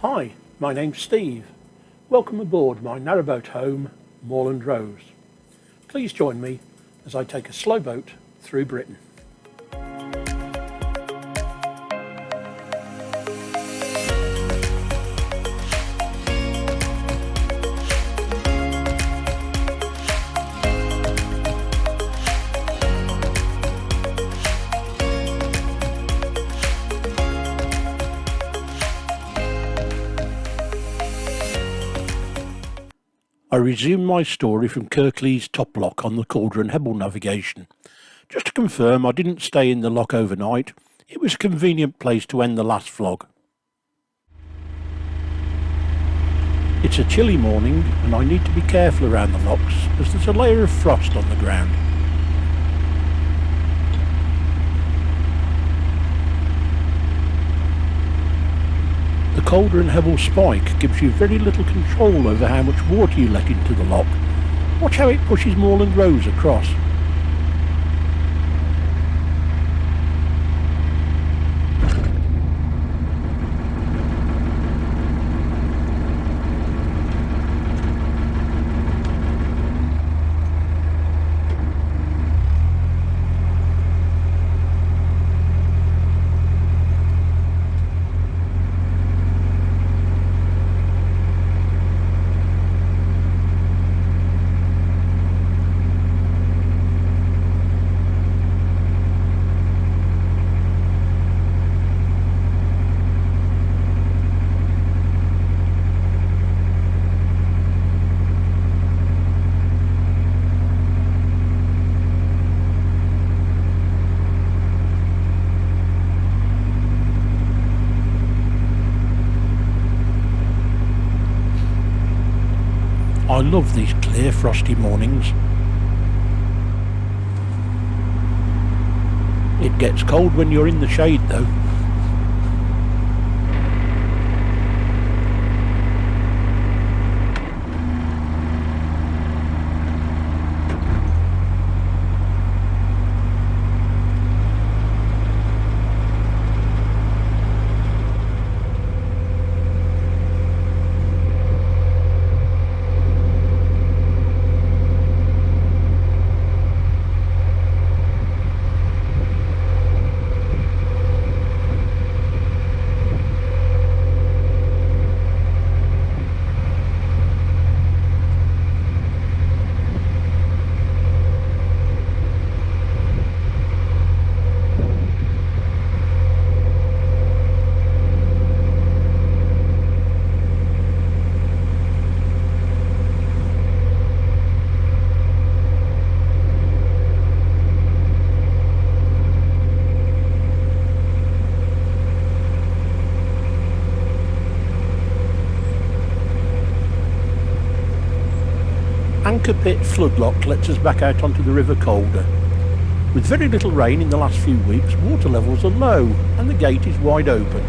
Hi, my name's Steve. Welcome aboard my narrowboat home, Moorland Rose. Please join me as I take a slow boat through Britain. I resume my story from Kirklees Top Lock on the Calder and Hebble navigation. Just to confirm, I didn't stay in the lock overnight. It was a convenient place to end the last vlog. It's a chilly morning and I need to be careful around the locks as there's a layer of frost on the ground. The Calder and Hebble spike gives you very little control over how much water you let into the lock. Watch how it pushes Moorland Rose across. I love these clear frosty mornings. It gets cold when you're in the shade though. Anchor Pit floodlock lets us back out onto the River Calder. With very little rain in the last few weeks, water levels are low and the gate is wide open.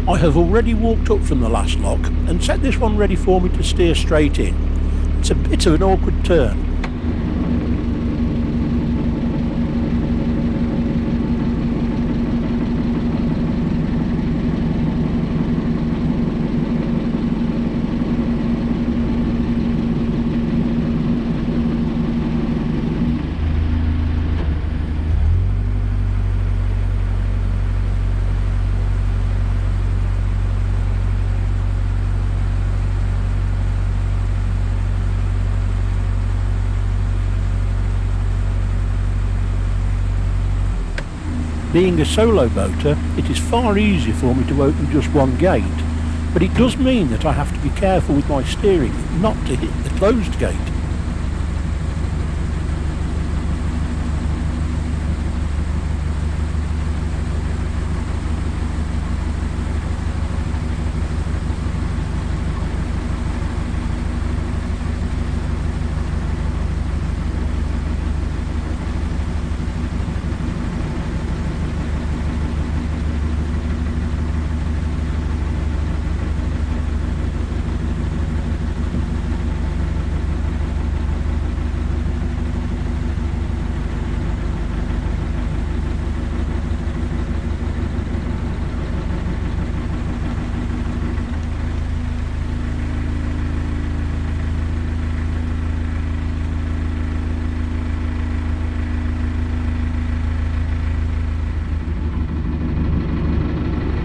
I have already walked up from the last lock and set this one ready for me to steer straight in. It's a bit of an awkward turn. Being a solo boater, it is far easier for me to open just one gate, but it does mean that I have to be careful with my steering not to hit the closed gate.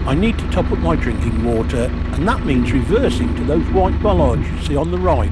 I need to top up my drinking water, and that means reversing to those white bollards you see on the right.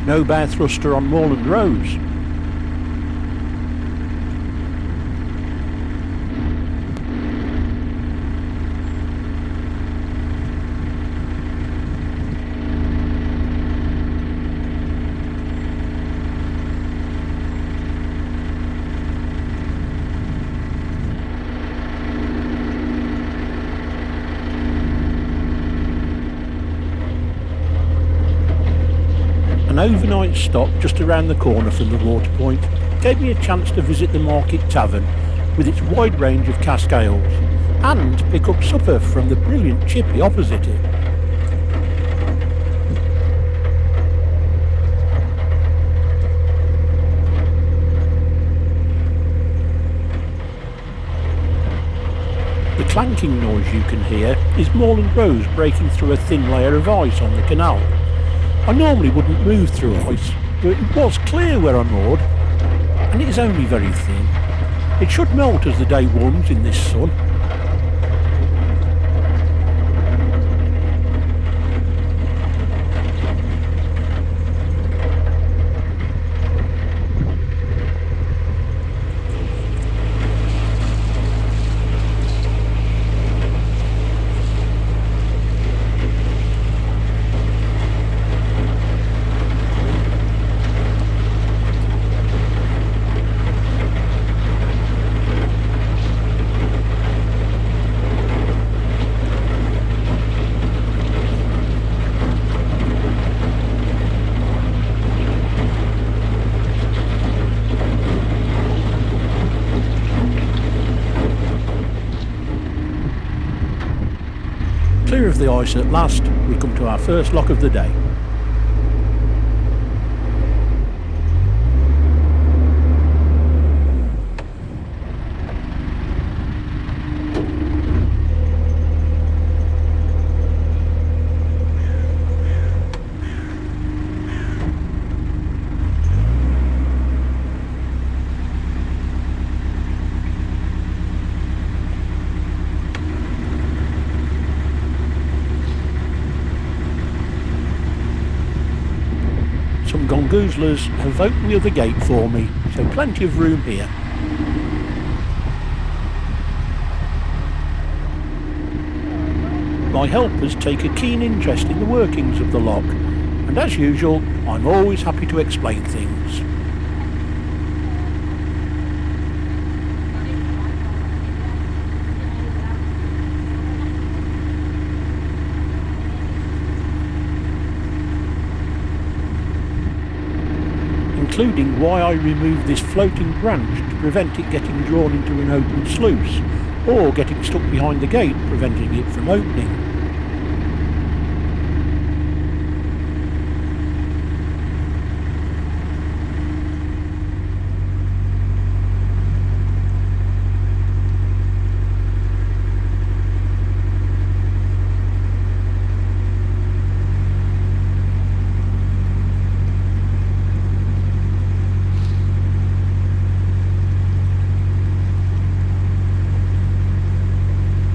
No bow thruster on Moorland Rose. An overnight stop just around the corner from the water point gave me a chance to visit the Market Tavern with its wide range of cask ales and pick up supper from the brilliant Chippy opposite it. The clanking noise you can hear is Moorland Rose breaking through a thin layer of ice on the canal. I normally wouldn't move through ice, but it was clear where I moored, and it is only very thin. It should melt as the day warms in this sun. Clear of the ice at last, we come to our first lock of the day. Some gongoozlers have opened the other gate for me, so plenty of room here. My helpers take a keen interest in the workings of the lock, and as usual, I'm always happy to explain things. Including why I removed this floating branch to prevent it getting drawn into an open sluice, or getting stuck behind the gate, preventing it from opening.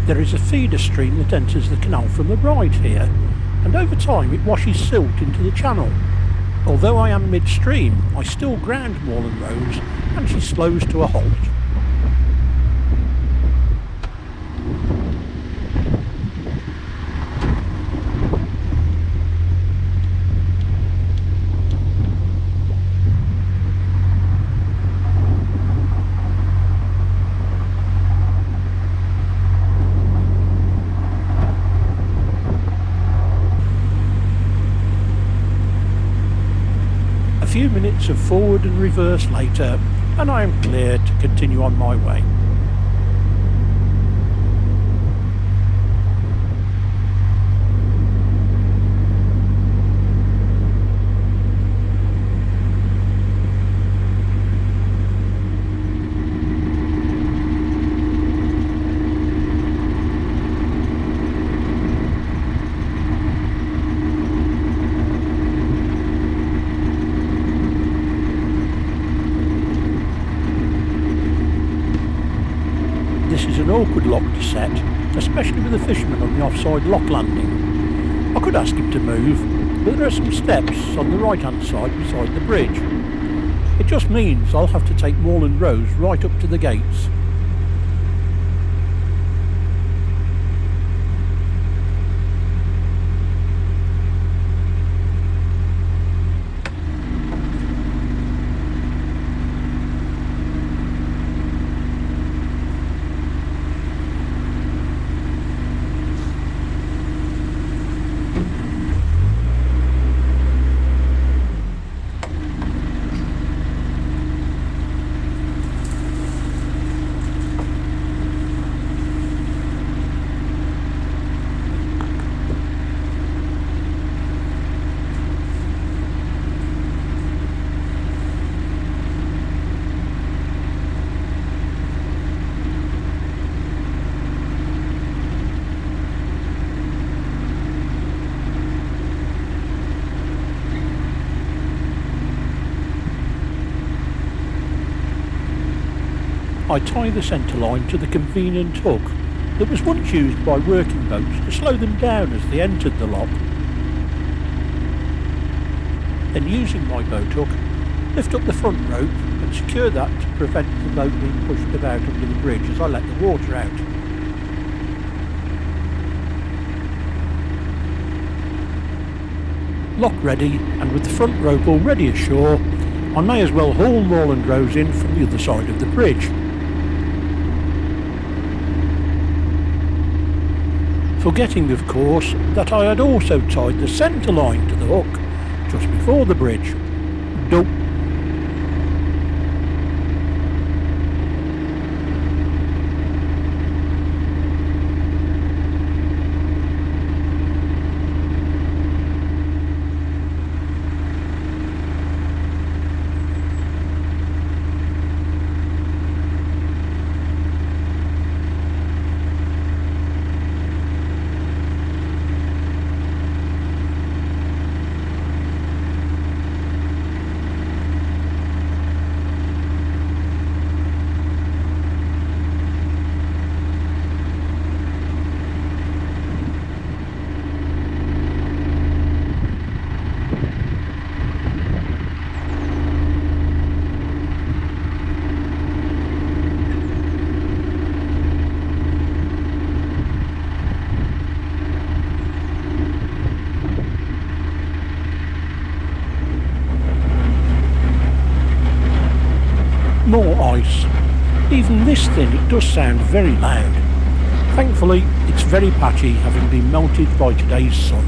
There is a feeder stream that enters the canal from the right here, and over time it washes silt into the channel. Although I am midstream, I still ground Moreland Rose, and she slows to a halt. A few minutes of forward and reverse later, and I am clear to continue on my way. This is an awkward lock to set, especially with a fisherman on the offside lock landing. I could ask him to move, but there are some steps on the right hand side beside the bridge. It just means I'll have to take Moreland Rose right up to the gates. I tie the centre line to the convenient hook that was once used by working boats to slow them down as they entered the lock. Then using my boat hook, lift up the front rope and secure that to prevent the boat being pushed about under the bridge as I let the water out. Lock ready, and with the front rope already ashore, I may as well haul Moreland Rose in from the other side of the bridge. Forgetting, of course, that I had also tied the centre line to the hook just before the bridge. Dope. ice. Even this thin, it does sound very loud. Thankfully, it's very patchy, having been melted by today's sun.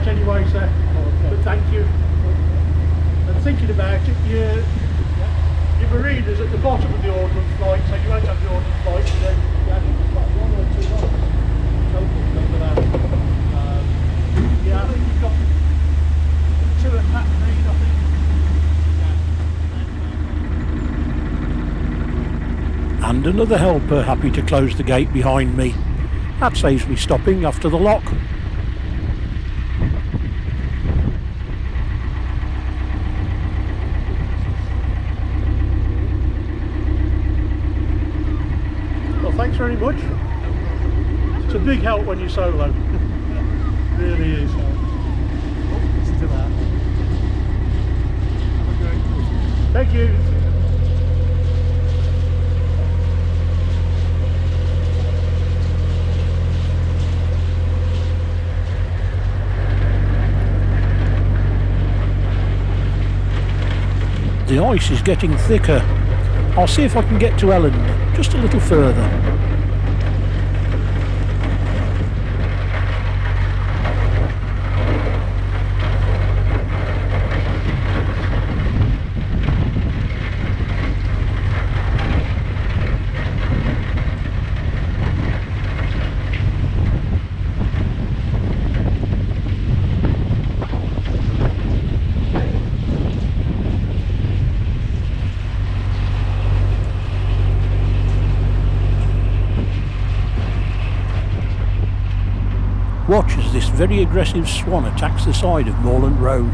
Anyway, sir. But thank you. And thinking about it, your marinas at the bottom of the ordnance flight, so you won't have the ordnance flight today. You have like 1 or 2 lots. Over that. Yeah, I think you've got 2 at Pat Reed, I think. And another helper happy to close the gate behind me. That saves me stopping after the lock. Thanks very much. It's a big help when you're solo. Really is. Listen to that. Thank you. The ice is getting thicker. I'll see if I can get to Elland just a little further. Watch as this very aggressive swan attacks the side of Moorland Rose.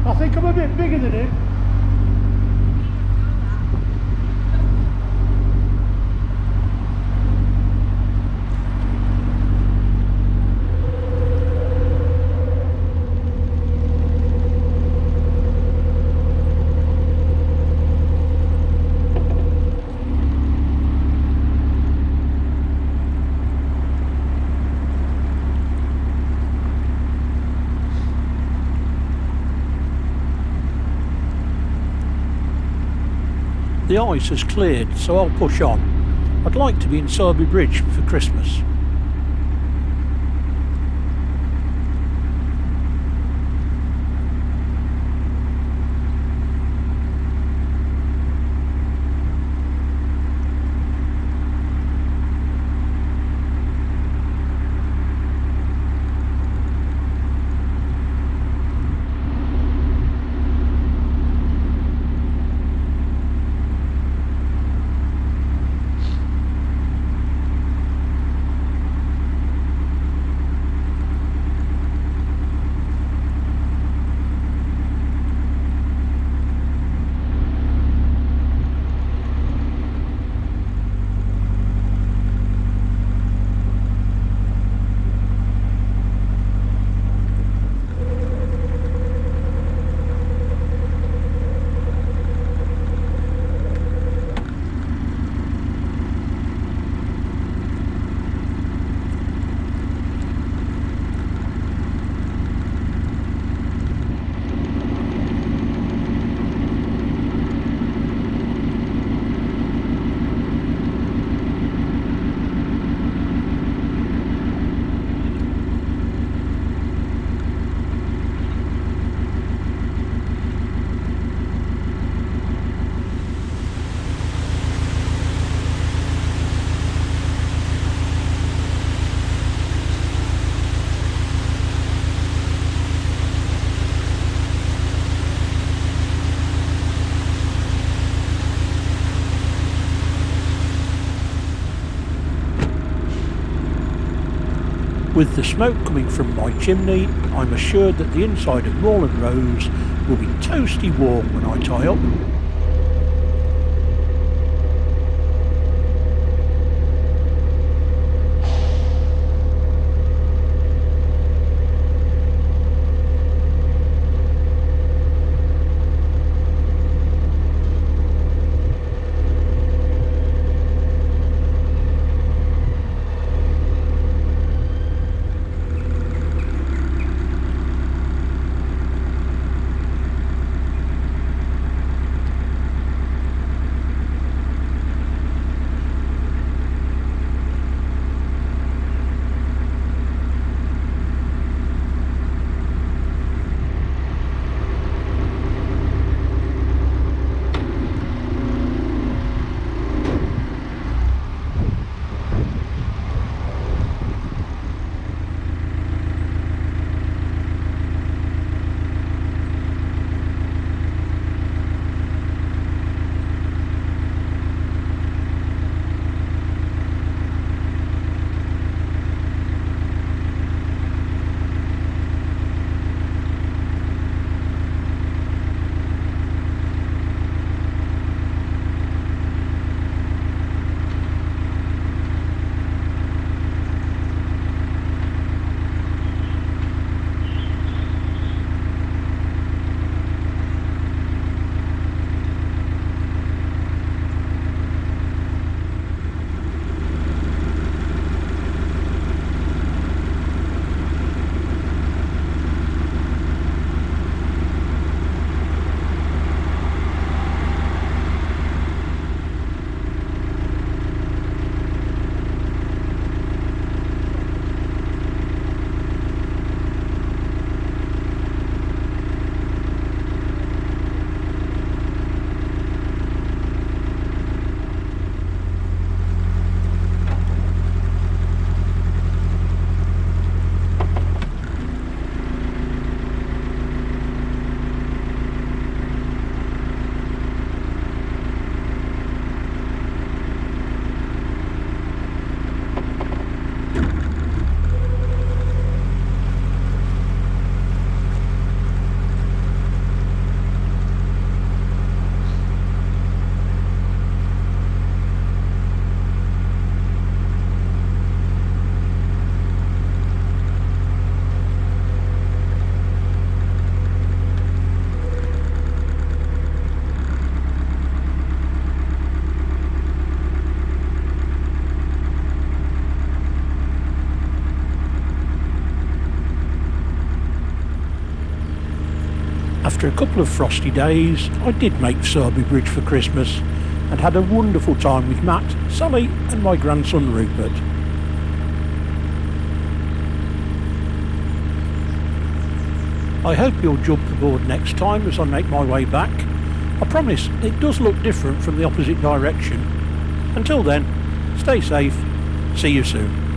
I think I'm a bit bigger than him. The ice has cleared, so I'll push on. I'd like to be in Sowerby Bridge for Christmas. With the smoke coming from my chimney, I'm assured that the inside of Moorland Rose will be toasty warm when I tie up. After a couple of frosty days, I did make Sowerby Bridge for Christmas and had a wonderful time with Matt, Sally and my grandson Rupert. I hope you'll jump aboard next time as I make my way back. I promise it does look different from the opposite direction. Until then, stay safe, see you soon.